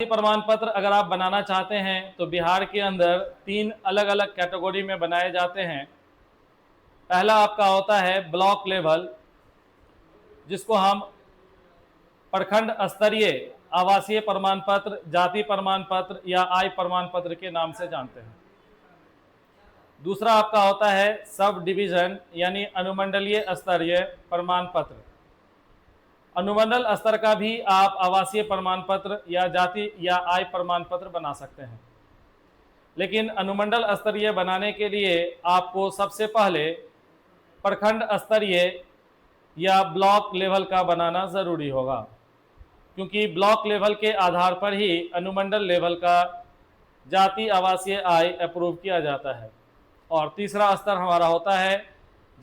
प्रमाण पत्र अगर आप बनाना चाहते हैं तो बिहार के अंदर 3 अलग अलग कैटेगरी में बनाए जाते हैं। पहला आपका होता है ब्लॉक लेवल, जिसको हम प्रखंड स्तरीय आवासीय प्रमाण पत्र, जाति प्रमाण पत्र या आय प्रमाण पत्र के नाम से जानते हैं। दूसरा आपका होता है सब डिवीजन यानी अनुमंडलीय स्तरीय प्रमाण पत्र। अनुमंडल स्तर का भी आप आवासीय प्रमाण पत्र या जाति या आय प्रमाण पत्र बना सकते हैं, लेकिन अनुमंडल स्तरीय बनाने के लिए आपको सबसे पहले प्रखंड स्तरीय या ब्लॉक लेवल का बनाना ज़रूरी होगा, क्योंकि ब्लॉक लेवल के आधार पर ही अनुमंडल लेवल का जाति आवासीय आय अप्रूव किया जाता है। और तीसरा स्तर हमारा होता है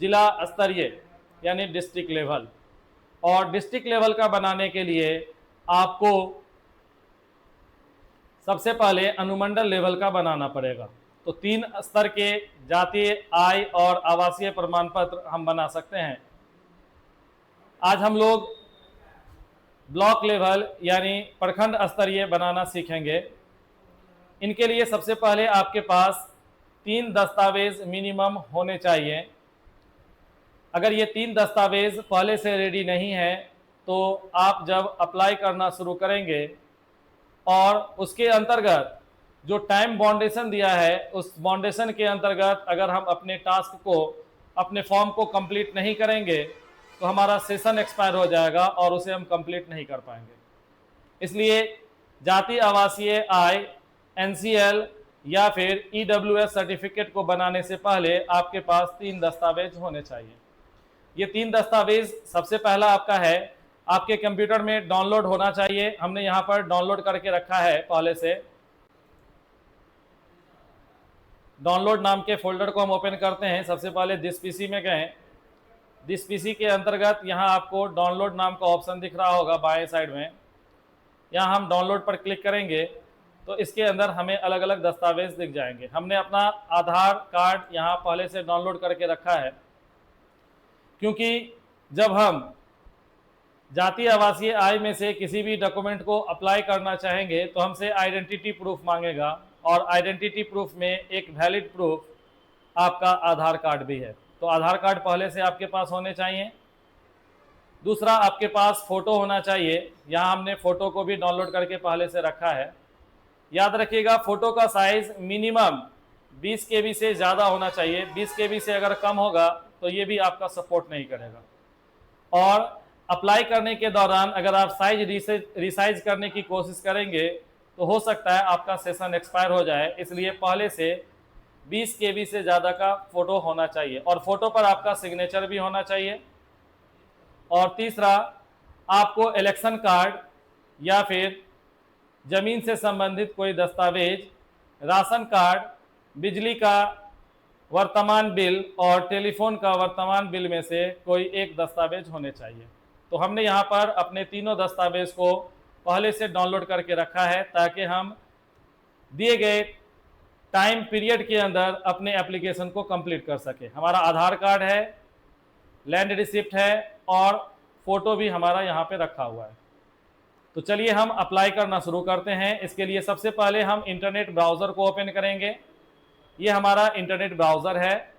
जिला स्तरीय यानी डिस्ट्रिक्ट लेवल। और डिस्ट्रिक्ट लेवल का बनाने के लिए आपको सबसे पहले अनुमंडल लेवल का बनाना पड़ेगा। तो 3 स्तर के जातीय, आय और आवासीय प्रमाण पत्र हम बना सकते हैं। आज हम लोग ब्लॉक लेवल यानी प्रखंड स्तरीय बनाना सीखेंगे। इनके लिए सबसे पहले आपके पास 3 दस्तावेज मिनिमम होने चाहिए। अगर ये 3 दस्तावेज पहले से रेडी नहीं है तो आप जब अप्लाई करना शुरू करेंगे और उसके अंतर्गत जो टाइम बाउंडेशन दिया है, उस बाउंडेशन के अंतर्गत अगर हम अपने टास्क को, अपने फॉर्म को कंप्लीट नहीं करेंगे तो हमारा सेशन एक्सपायर हो जाएगा और उसे हम कंप्लीट नहीं कर पाएंगे। इसलिए जाति आवासीय आय, एनसीएल या फिर ईडब्ल्यूएस सर्टिफिकेट को बनाने से पहले आपके पास 3 दस्तावेज होने चाहिए। ये 3 दस्तावेज सबसे पहला आपका है, आपके कंप्यूटर में डाउनलोड होना चाहिए। हमने यहाँ पर डाउनलोड करके रखा है पहले से। डाउनलोड नाम के फोल्डर को हम ओपन करते हैं। सबसे पहले दिस पीसी में गए। दिस पीसी के अंतर्गत यहाँ आपको डाउनलोड नाम का ऑप्शन दिख रहा होगा बाएं साइड में। यहाँ हम डाउनलोड पर क्लिक करेंगे तो इसके अंदर हमें अलग अलग दस्तावेज दिख जाएंगे। हमने अपना आधार कार्ड यहाँ पहले से डाउनलोड करके रखा है, क्योंकि जब हम जातीय आवासीय आय में से किसी भी डॉक्यूमेंट को अप्लाई करना चाहेंगे तो हमसे आइडेंटिटी प्रूफ मांगेगा, और आइडेंटिटी प्रूफ में एक वैलिड प्रूफ आपका आधार कार्ड भी है। तो आधार कार्ड पहले से आपके पास होने चाहिए। दूसरा, आपके पास फ़ोटो होना चाहिए। यहाँ हमने फ़ोटो को भी डाउनलोड करके पहले से रखा है। याद रखिएगा, फ़ोटो का साइज़ मिनिमम 20 KB से ज़्यादा होना चाहिए। 20 KB से अगर कम होगा तो ये भी आपका सपोर्ट नहीं करेगा। और अप्लाई करने के दौरान अगर आप साइज रिसाइज करने की कोशिश करेंगे तो हो सकता है आपका सेशन एक्सपायर हो जाए। इसलिए पहले से 20 KB से ज़्यादा का फ़ोटो होना चाहिए, और फ़ोटो पर आपका सिग्नेचर भी होना चाहिए। और तीसरा, आपको इलेक्शन कार्ड या फिर ज़मीन से संबंधित कोई दस्तावेज, राशन कार्ड, बिजली का वर्तमान बिल और टेलीफोन का वर्तमान बिल में से कोई एक दस्तावेज होने चाहिए। तो हमने यहाँ पर अपने तीनों दस्तावेज को पहले से डाउनलोड करके रखा है, ताकि हम दिए गए टाइम पीरियड के अंदर अपने एप्लीकेशन को कंप्लीट कर सके। हमारा आधार कार्ड है, लैंड रिसिप्ट है और फोटो भी हमारा यहाँ पे रखा हुआ है। तो चलिए हम अप्लाई करना शुरू करते हैं। इसके लिए सबसे पहले हम इंटरनेट ब्राउज़र को ओपन करेंगे। ये हमारा इंटरनेट ब्राउज़र है।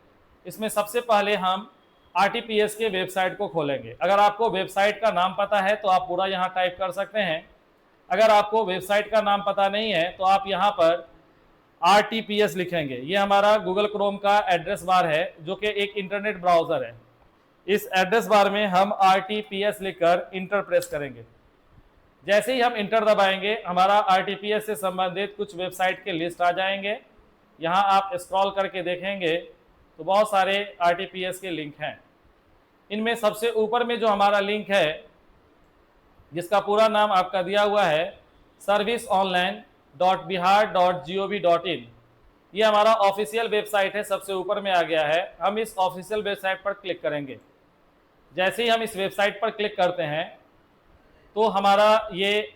इसमें सबसे पहले हम आरटीपीएस के वेबसाइट को खोलेंगे। अगर आपको वेबसाइट का नाम पता है तो आप पूरा यहाँ टाइप कर सकते हैं। अगर आपको वेबसाइट का नाम पता नहीं है तो आप यहाँ पर आरटीपीएस लिखेंगे। ये हमारा गूगल क्रोम का एड्रेस बार है, जो कि एक इंटरनेट ब्राउज़र है। इस एड्रेस बार में हम आरटीपीएस लिखकर इंटर प्रेस करेंगे। जैसे ही हम इंटर दबाएंगे, हमारा आरटीपीएस से संबंधित कुछ वेबसाइट के लिस्ट आ जाएंगे। यहाँ आप स्क्रॉल करके देखेंगे तो बहुत सारे आरटीपीएस के लिंक हैं। इनमें सबसे ऊपर में जो हमारा लिंक है, जिसका पूरा नाम आपका दिया हुआ है serviceonline.bihar.gov.in, ये हमारा ऑफिशियल वेबसाइट है, सबसे ऊपर में आ गया है। हम इस ऑफिशियल वेबसाइट पर क्लिक करेंगे। जैसे ही हम इस वेबसाइट पर क्लिक करते हैं तो हमारा ये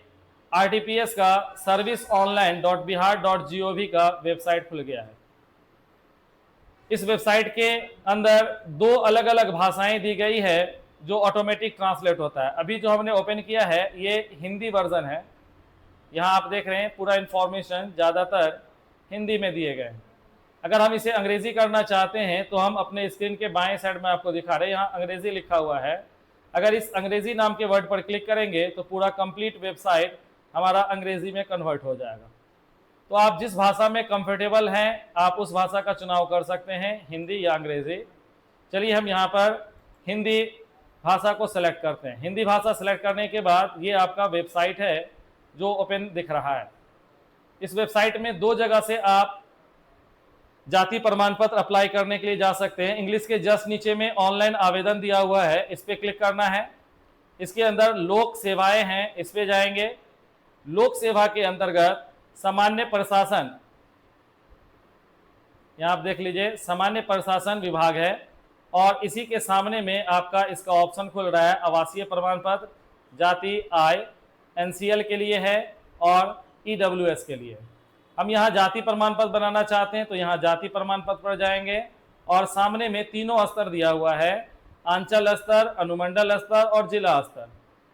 आरटीपीएस का serviceonline.bihar.gov का वेबसाइट खुल गया है। इस वेबसाइट के अंदर 2 अलग अलग भाषाएं दी गई है जो ऑटोमेटिक ट्रांसलेट होता है। अभी जो हमने ओपन किया है ये हिंदी वर्जन है, यहाँ आप देख रहे हैं पूरा इन्फॉर्मेशन ज़्यादातर हिंदी में दिए गए हैं। अगर हम इसे अंग्रेजी करना चाहते हैं तो हम अपने स्क्रीन के बाएं साइड में आपको दिखा रहे हैं, यहाँ अंग्रेजी लिखा हुआ है। अगर इस अंग्रेजी नाम के वर्ड पर क्लिक करेंगे तो पूरा कंप्लीट वेबसाइट हमारा अंग्रेजी में कन्वर्ट हो जाएगा। तो आप जिस भाषा में कंफर्टेबल हैं आप उस भाषा का चुनाव कर सकते हैं, हिंदी या अंग्रेजी। चलिए हम यहाँ पर हिंदी भाषा को सेलेक्ट करते हैं। हिंदी भाषा सेलेक्ट करने के बाद ये आपका वेबसाइट है जो ओपन दिख रहा है। इस वेबसाइट में दो जगह से आप जाति प्रमाण पत्र अप्लाई करने के लिए जा सकते हैं। इंग्लिश के जस्ट नीचे में ऑनलाइन आवेदन दिया हुआ है, इस पर क्लिक करना है। इसके अंदर लोक सेवाएं हैं, इस पे जाएंगे। लोक सेवा के अंतर्गत सामान्य प्रशासन, यहाँ आप देख लीजिए सामान्य प्रशासन विभाग है और इसी के सामने में आपका इसका ऑप्शन खुल रहा है आवासीय प्रमाण पत्र, जाति, आय, एनसीएल के लिए है और ईडब्ल्यूएस के लिए। हम यहाँ जाति प्रमाण पत्र बनाना चाहते हैं तो यहाँ जाति प्रमाण पत्र पर जाएंगे और सामने में तीनों स्तर दिया हुआ है, अंचल स्तर, अनुमंडल स्तर और जिला स्तर।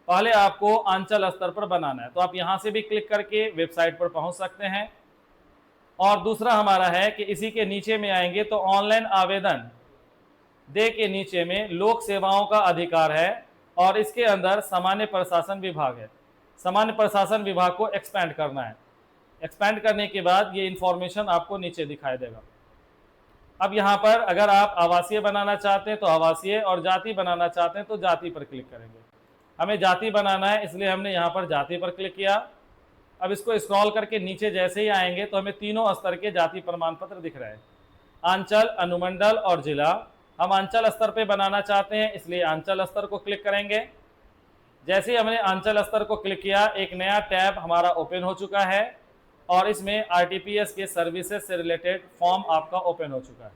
पहले आपको अंचल स्तर पर बनाना है तो आप यहाँ से भी क्लिक करके वेबसाइट पर पहुँच सकते हैं। और दूसरा हमारा है कि इसी के नीचे में आएंगे तो ऑनलाइन आवेदन दे के नीचे में लोक सेवाओं का अधिकार है और इसके अंदर सामान्य प्रशासन विभाग है। सामान्य प्रशासन विभाग को एक्सपेंड करना है। एक्सपेंड करने के बाद ये इंफॉर्मेशन आपको नीचे दिखाई देगा। अब यहाँ पर अगर आप आवासीय बनाना चाहते हैं तो आवासीय और जाति बनाना चाहते हैं तो जाति पर क्लिक करेंगे। हमें जाति बनाना है इसलिए हमने यहाँ पर जाति पर क्लिक किया। अब इसको स्क्रॉल करके नीचे जैसे ही आएंगे तो हमें तीनों स्तर के जाति प्रमाण पत्र दिख रहे हैं, अंचल, अनुमंडल और जिला। हम अंचल स्तर पे बनाना चाहते हैं इसलिए अंचल स्तर को क्लिक करेंगे। जैसे ही हमने अंचल स्तर को क्लिक किया एक नया टैब हमारा ओपन हो चुका है और इसमें आरटीपीएस के सर्विसेज से रिलेटेड फॉर्म आपका ओपन हो चुका है।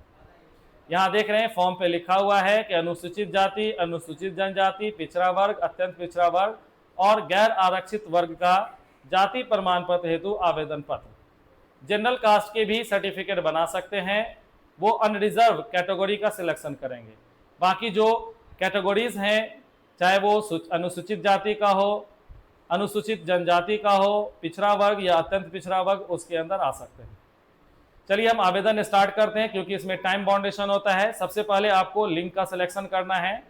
यहाँ देख रहे हैं फॉर्म पे लिखा हुआ है कि अनुसूचित जाति, अनुसूचित जनजाति, पिछड़ा वर्ग, अत्यंत पिछड़ा वर्ग और गैर आरक्षित वर्ग का जाति प्रमाण पत्र हेतु आवेदन पत्र। जनरल कास्ट के भी सर्टिफिकेट बना सकते हैं, वो अनरिजर्व कैटेगरी का सिलेक्शन करेंगे। बाकी जो कैटेगरीज हैं चाहे वो अनुसूचित जाति का हो, अनुसूचित जनजाति का हो, पिछड़ा वर्ग या अत्यंत पिछड़ा वर्ग, उसके अंदर आ सकते हैं। चलिए हम आवेदन स्टार्ट करते हैं क्योंकि इसमें टाइम बाउंडेशन होता है। सबसे पहले आपको लिंग का सिलेक्शन करना है।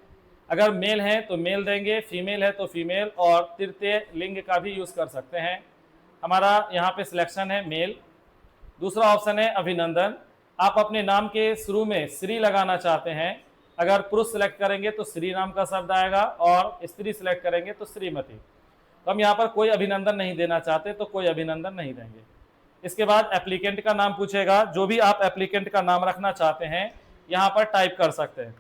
अगर मेल है तो मेल देंगे, फीमेल है तो फीमेल और तृतीय लिंग का भी यूज़ कर सकते हैं। हमारा यहाँ पे सिलेक्शन है मेल। दूसरा ऑप्शन है अभिनंदन। आप अपने नाम के शुरू में श्री लगाना चाहते हैं। अगर पुरुष सिलेक्ट करेंगे तो श्री नाम का शब्द आएगा और स्त्री सिलेक्ट करेंगे तो श्रीमती। तो हम यहाँ पर कोई अभिनंदन नहीं देना चाहते तो कोई अभिनंदन नहीं देंगे। इसके बाद एप्लीकेंट का नाम पूछेगा, जो भी आप एप्लीकेंट का नाम रखना चाहते हैं यहाँ पर टाइप कर सकते हैं।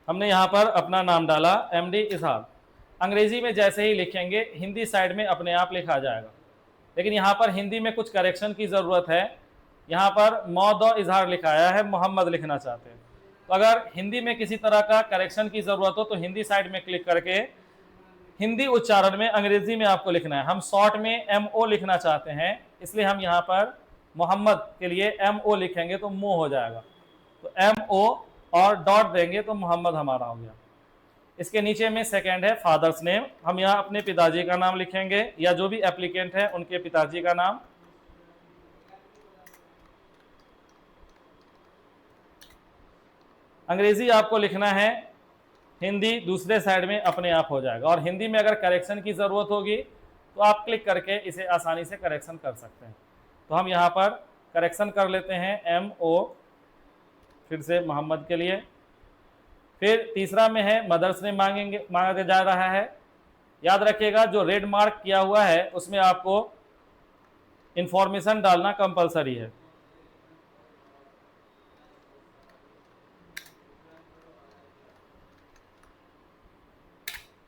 हमने यहाँ पर अपना नाम डाला MD इजहार। अंग्रेजी में जैसे ही लिखेंगे हिंदी साइड में अपने आप लिखा जाएगा, लेकिन यहाँ पर हिंदी में कुछ करेक्शन की ज़रूरत है। यहाँ पर मौद इजहार लिखाया है, मोहम्मद लिखना चाहते हैं। तो अगर हिंदी में किसी तरह का करेक्शन की ज़रूरत हो तो हिंदी साइड में क्लिक करके हिंदी उच्चारण में अंग्रेजी में आपको लिखना है। हम शॉर्ट में MO लिखना चाहते हैं इसलिए हम यहाँ पर मोहम्मद के लिए MO लिखेंगे तो मो हो जाएगा। तो MO और डॉट देंगे तो मोहम्मद हमारा हो गया। इसके नीचे में सेकंड है फादर्स नेम। हम यहाँ अपने पिताजी का नाम लिखेंगे या जो भी एप्लीकेंट है उनके पिताजी का नाम। अंग्रेजी आपको लिखना है, हिंदी दूसरे साइड में अपने आप हो जाएगा। और हिंदी में अगर करेक्शन की ज़रूरत होगी तो आप क्लिक करके इसे आसानी से करेक्शन कर सकते हैं। तो हम यहाँ पर करेक्शन कर लेते हैं MO, फिर से मोहम्मद के लिए। फिर तीसरा में है मदर्स नेम मांगा जा रहा है। याद रखिएगा जो रेड मार्क किया हुआ है उसमें आपको इंफॉर्मेशन डालना कंपलसरी है।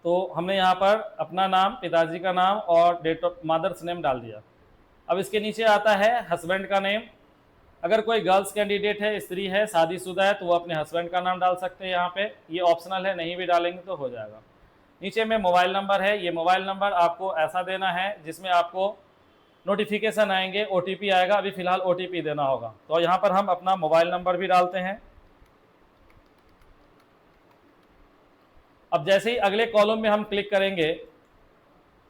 तो हमने यहाँ पर अपना नाम, पिताजी का नाम और डेट ऑफ मदर्स नेम डाल दिया। अब इसके नीचे आता है हस्बैंड का नेम। अगर कोई गर्ल्स कैंडिडेट है, स्त्री है, शादीशुदा है तो वो अपने हस्बैंड का नाम डाल सकते हैं। यहाँ पे ये ऑप्शनल है, नहीं भी डालेंगे तो हो जाएगा। नीचे में मोबाइल नंबर है। ये मोबाइल नंबर आपको ऐसा देना है जिसमें आपको नोटिफिकेशन आएंगे, OTP आएगा। अभी फ़िलहाल OTP देना होगा। तो यहाँ पर हम अपना मोबाइल नंबर भी डालते हैं। अब जैसे ही अगले कॉलम में हम क्लिक करेंगे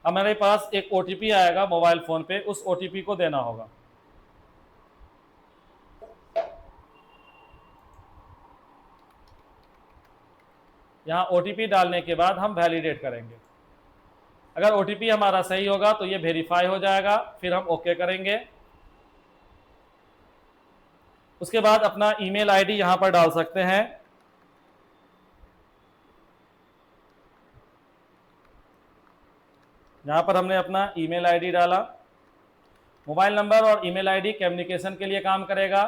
हमारे पास एक OTP आएगा मोबाइल फ़ोन पे, उस OTP को देना होगा। यहाँ OTP डालने के बाद हम वैलिडेट करेंगे। अगर OTP हमारा सही होगा तो ये वेरीफाई हो जाएगा, फिर हम ओके करेंगे। उसके बाद अपना ईमेल आईडी यहाँ पर डाल सकते हैं। यहाँ पर हमने अपना ईमेल आईडी डाला। मोबाइल नंबर और ईमेल आईडी कम्युनिकेशन के लिए काम करेगा।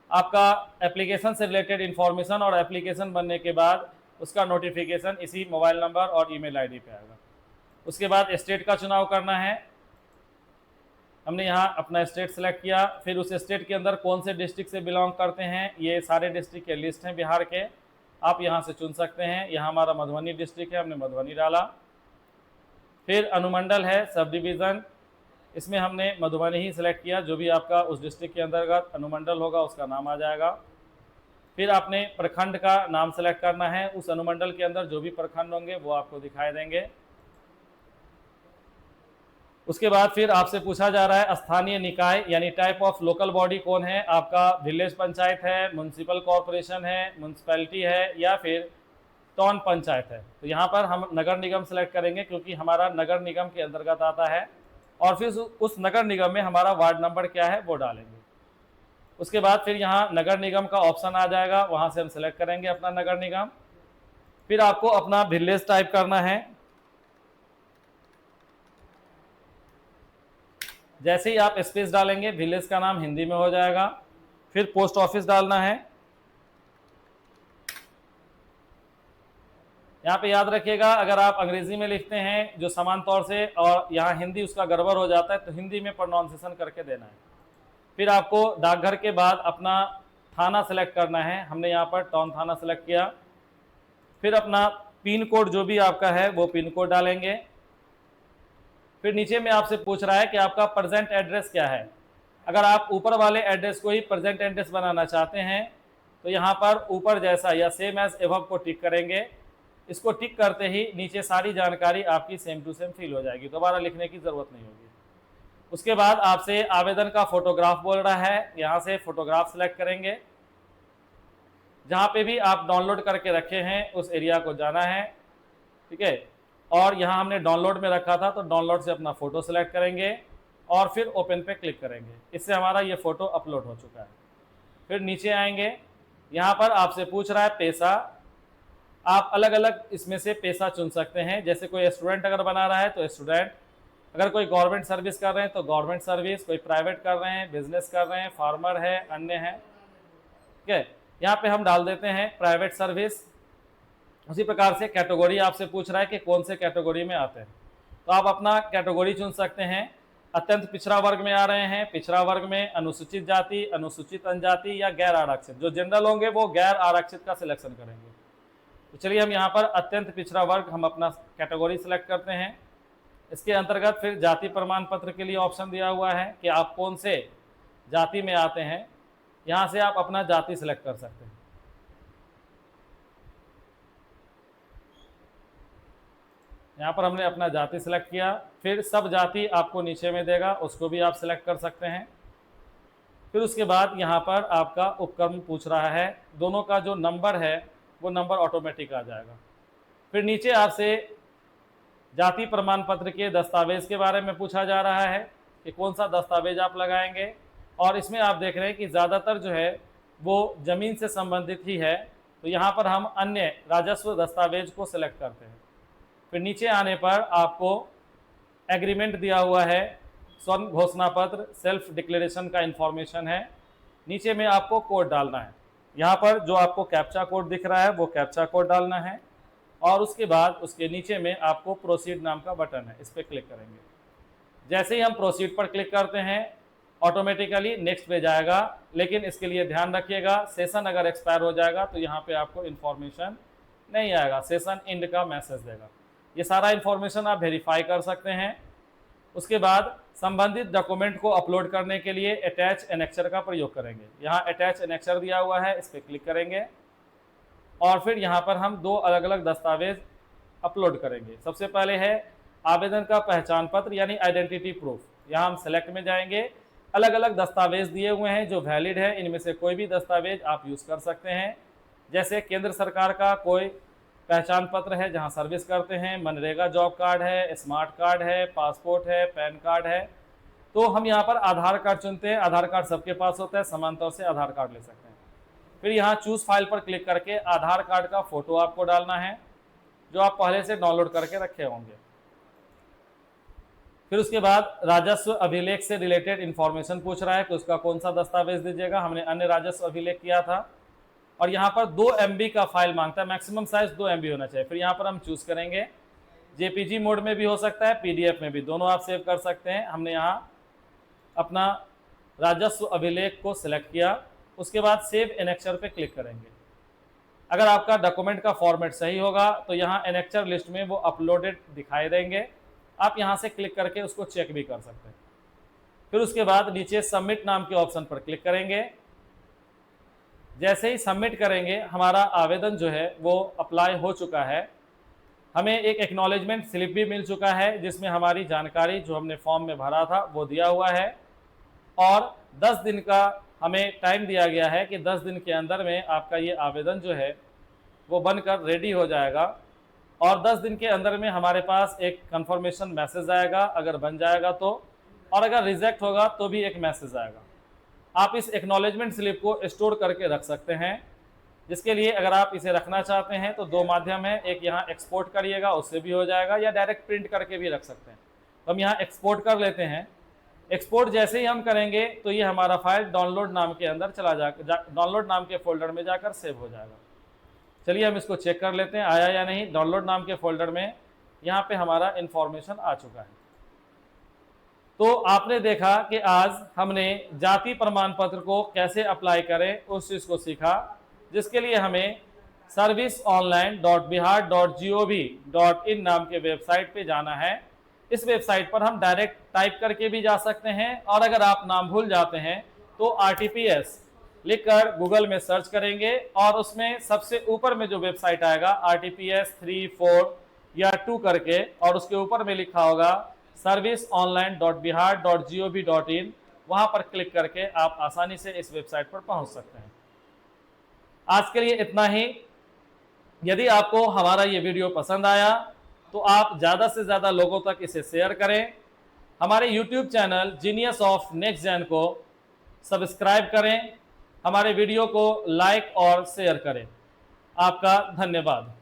आपका एप्लीकेशन से रिलेटेड इन्फॉर्मेशन और एप्लीकेशन बनने के बाद उसका नोटिफिकेशन इसी मोबाइल नंबर और ईमेल आईडी पे आएगा। उसके बाद स्टेट का चुनाव करना है। हमने यहाँ अपना स्टेट सेलेक्ट किया, फिर उस स्टेट के अंदर कौन से डिस्ट्रिक्ट से बिलोंग करते हैं, ये सारे डिस्ट्रिक्ट के लिस्ट हैं बिहार के, आप यहाँ से चुन सकते हैं। यहाँ हमारा मधुबनी डिस्ट्रिक्ट है, हमने मधुबनी डाला। फिर अनुमंडल है, सब डिवीज़न, इसमें हमने मधुबनी ही सिलेक्ट किया। जो भी आपका उस डिस्ट्रिक्ट के अंतर्गत अनुमंडल होगा उसका नाम आ जाएगा। फिर आपने प्रखंड का नाम सेलेक्ट करना है। उस अनुमंडल के अंदर जो भी प्रखंड होंगे वो आपको दिखाई देंगे। उसके बाद फिर आपसे पूछा जा रहा है स्थानीय निकाय यानी टाइप ऑफ लोकल बॉडी कौन है। आपका विलेज पंचायत है, म्युनिसिपल कॉरपोरेशन है, म्यूनसिपैलिटी है या फिर टाउन पंचायत है। तो यहाँ पर हम नगर निगम सेलेक्ट करेंगे क्योंकि हमारा नगर निगम के अंतर्गत आता है। और फिर उस नगर निगम में हमारा वार्ड नंबर क्या है वो डालेंगे। उसके बाद फिर यहाँ नगर निगम का ऑप्शन आ जाएगा, वहाँ से हम सेलेक्ट करेंगे अपना नगर निगम। फिर आपको अपना विलेज टाइप करना है। जैसे ही आप स्पेस डालेंगे विलेज का नाम हिंदी में हो जाएगा। फिर पोस्ट ऑफिस डालना है। यहाँ पे याद रखिएगा अगर आप अंग्रेजी में लिखते हैं जो समान तौर से और यहाँ हिंदी उसका गड़बड़ हो जाता है तो हिंदी में प्रोनाउंसिएशन करके देना है। फिर आपको डाकघर के बाद अपना थाना सेलेक्ट करना है। हमने यहाँ पर टाउन थाना सेलेक्ट किया। फिर अपना पिन कोड जो भी आपका है वो पिन कोड डालेंगे। फिर नीचे में आपसे पूछ रहा है कि आपका प्रेजेंट एड्रेस क्या है। अगर आप ऊपर वाले एड्रेस को ही प्रेजेंट एड्रेस बनाना चाहते हैं तो यहाँ पर ऊपर जैसा या सेम एज एबव को टिक करेंगे। इसको टिक करते ही नीचे सारी जानकारी आपकी सेम टू सेम फिल हो जाएगी, दोबारा लिखने की ज़रूरत नहीं होगी। उसके बाद आपसे आवेदन का फोटोग्राफ बोल रहा है, यहाँ से फोटोग्राफ सेलेक्ट करेंगे। जहाँ पे भी आप डाउनलोड करके रखे हैं उस एरिया को जाना है, ठीक है। और यहाँ हमने डाउनलोड में रखा था तो डाउनलोड से अपना फ़ोटो सेलेक्ट करेंगे और फिर ओपन पे क्लिक करेंगे। इससे हमारा ये फ़ोटो अपलोड हो चुका है। फिर नीचे आएंगे, यहाँ पर आपसे पूछ रहा है पेशा। आप अलग अलग इसमें से पेशा चुन सकते हैं। जैसे कोई स्टूडेंट अगर बना रहा है तो स्टूडेंट, अगर कोई गवर्नमेंट सर्विस कर रहे हैं तो गवर्नमेंट सर्विस, कोई प्राइवेट कर रहे हैं, बिजनेस कर रहे हैं, फार्मर है, अन्य है, ठीक है। यहाँ पे हम डाल देते हैं प्राइवेट सर्विस। उसी प्रकार से कैटेगरी आपसे पूछ रहा है कि कौन से कैटेगरी में आते हैं, तो आप अपना कैटेगरी चुन सकते हैं। अत्यंत पिछड़ा वर्ग में आ रहे हैं, पिछड़ा वर्ग में अनुसूचित जाति, अनुसूचित जनजाति या गैर आरक्षित। जो जनरल होंगे वो गैर आरक्षित का सिलेक्शन करेंगे। तो चलिए हम यहाँ पर अत्यंत पिछड़ा वर्ग हम अपना कैटेगरी सेलेक्ट करते हैं। इसके अंतर्गत फिर जाति प्रमाण पत्र के लिए ऑप्शन दिया हुआ है कि आप कौन से जाति में आते हैं। यहाँ से आप अपना जाति सेलेक्ट कर सकते हैं। यहाँ पर हमने अपना जाति सेलेक्ट किया। फिर सब जाति आपको नीचे में देगा, उसको भी आप सेलेक्ट कर सकते हैं। फिर उसके बाद यहाँ पर आपका उपक्रम पूछ रहा है, दोनों का जो नंबर है वो नंबर ऑटोमेटिक आ जाएगा। फिर नीचे आपसे जाति प्रमाण पत्र के दस्तावेज के बारे में पूछा जा रहा है कि कौन सा दस्तावेज आप लगाएंगे। और इसमें आप देख रहे हैं कि ज़्यादातर जो है वो ज़मीन से संबंधित ही है, तो यहाँ पर हम अन्य राजस्व दस्तावेज को सिलेक्ट करते हैं। फिर नीचे आने पर आपको एग्रीमेंट दिया हुआ है, स्वर्ण घोषणा पत्र, सेल्फ डिक्लेरेशन का इन्फॉर्मेशन है। नीचे में आपको कोड डालना है। यहाँ पर जो आपको कैप्चा कोड दिख रहा है वो कैप्चा कोड डालना है। और उसके बाद उसके नीचे में आपको प्रोसीड नाम का बटन है, इस पर क्लिक करेंगे। जैसे ही हम प्रोसीड पर क्लिक करते हैं ऑटोमेटिकली नेक्स्ट पे जाएगा। लेकिन इसके लिए ध्यान रखिएगा, सेशन अगर एक्सपायर हो जाएगा तो यहाँ पे आपको इन्फॉर्मेशन नहीं आएगा, सेशन एंड का मैसेज देगा। ये सारा इन्फॉर्मेशन आप वेरीफाई कर सकते हैं। उसके बाद संबंधित डॉक्यूमेंट को अपलोड करने के लिए अटैच एनेक्चर का प्रयोग करेंगे। यहाँ अटैच एनेक्चर दिया हुआ है, इस पर क्लिक करेंगे और फिर यहाँ पर हम दो अलग अलग दस्तावेज अपलोड करेंगे। सबसे पहले है आवेदन का पहचान पत्र यानी आइडेंटिटी प्रूफ, यहाँ हम सेलेक्ट में जाएंगे। अलग अलग दस्तावेज दिए हुए हैं जो वैलिड है, इनमें से कोई भी दस्तावेज आप यूज़ कर सकते हैं। जैसे केंद्र सरकार का कोई पहचान पत्र है जहां सर्विस करते हैं, मनरेगा जॉब कार्ड है, स्मार्ट कार्ड है, पासपोर्ट है, पैन कार्ड है। तो हम यहाँ पर आधार कार्ड चुनते हैं। आधार कार्ड सबके पास होता है, समान तौर से आधार कार्ड ले सकते हैं। फिर यहाँ चूज फाइल पर क्लिक करके आधार कार्ड का फोटो आपको डालना है जो आप पहले से डाउनलोड करके रखे होंगे। फिर उसके बाद राजस्व अभिलेख से रिलेटेड इंफॉर्मेशन पूछ रहा है कि उसका कौन सा दस्तावेज दीजिएगा। हमने अन्य राजस्व अभिलेख किया था और यहाँ पर 2 MB का फाइल मांगता है, मैक्सिमम साइज 2 MB होना चाहिए। फिर यहाँ पर हम चूज करेंगे, JPG मोड में भी हो सकता है, PDF में भी, दोनों आप सेव कर सकते हैं। हमने यहाँ अपना राजस्व अभिलेख को सिलेक्ट किया, उसके बाद सेव एनेक्चर पे क्लिक करेंगे। अगर आपका डॉक्यूमेंट का फॉर्मेट सही होगा तो यहाँ एनेक्चर लिस्ट में वो अपलोडेड दिखाई देंगे, आप यहाँ से क्लिक करके उसको चेक भी कर सकते हैं। फिर उसके बाद नीचे सबमिट नाम के ऑप्शन पर क्लिक करेंगे। जैसे ही सबमिट करेंगे हमारा आवेदन जो है वो अप्लाई हो चुका है। हमें एक एक्नॉलेजमेंट स्लिप भी मिल चुका है जिसमें हमारी जानकारी जो हमने फॉर्म में भरा था वो दिया हुआ है और 10 दिन का हमें टाइम दिया गया है कि 10 दिन के अंदर में आपका ये आवेदन जो है वो बनकर रेडी हो जाएगा और 10 दिन के अंदर में हमारे पास एक कंफर्मेशन मैसेज आएगा अगर बन जाएगा तो, और अगर रिजेक्ट होगा तो भी एक मैसेज आएगा। आप इस एक्नॉलेजमेंट स्लिप को स्टोर करके रख सकते हैं, जिसके लिए अगर आप इसे रखना चाहते हैं तो 2 माध्यम है। एक यहाँ एक्सपोर्ट करिएगा, उससे भी हो जाएगा, या डायरेक्ट प्रिंट करके भी रख सकते हैं। तो हम यहाँ एक्सपोर्ट कर लेते हैं। एक्सपोर्ट जैसे ही हम करेंगे तो ये हमारा फाइल डाउनलोड नाम के अंदर चला डाउनलोड नाम के फोल्डर में जाकर सेव हो जाएगा। चलिए हम इसको चेक कर लेते हैं आया या नहीं। डाउनलोड नाम के फोल्डर में यहाँ पे हमारा इन्फॉर्मेशन आ चुका है। तो आपने देखा कि आज हमने जाति प्रमाण पत्र को कैसे अप्लाई करें उस चीज़ को सीखा, जिसके लिए हमें serviceonline.bihar.gov.in नाम के वेबसाइट पे जाना है। इस वेबसाइट पर हम डायरेक्ट टाइप करके भी जा सकते हैं और अगर आप नाम भूल जाते हैं तो RTPS लिखकर गूगल में सर्च करेंगे और उसमें सबसे ऊपर में जो वेबसाइट आएगा RTPS 3, 4 या 2 करके, और उसके ऊपर में लिखा होगा serviceonline.bihar.gov.in, वहां पर क्लिक करके आप आसानी से इस वेबसाइट पर पहुंच सकते हैं। आज के लिए इतना ही। यदि आपको हमारा ये वीडियो पसंद आया तो आप ज़्यादा से ज़्यादा लोगों तक इसे शेयर करें। हमारे YouTube channel Genius of Next Gen को सब्सक्राइब करें, हमारे वीडियो को लाइक और शेयर करें। आपका धन्यवाद।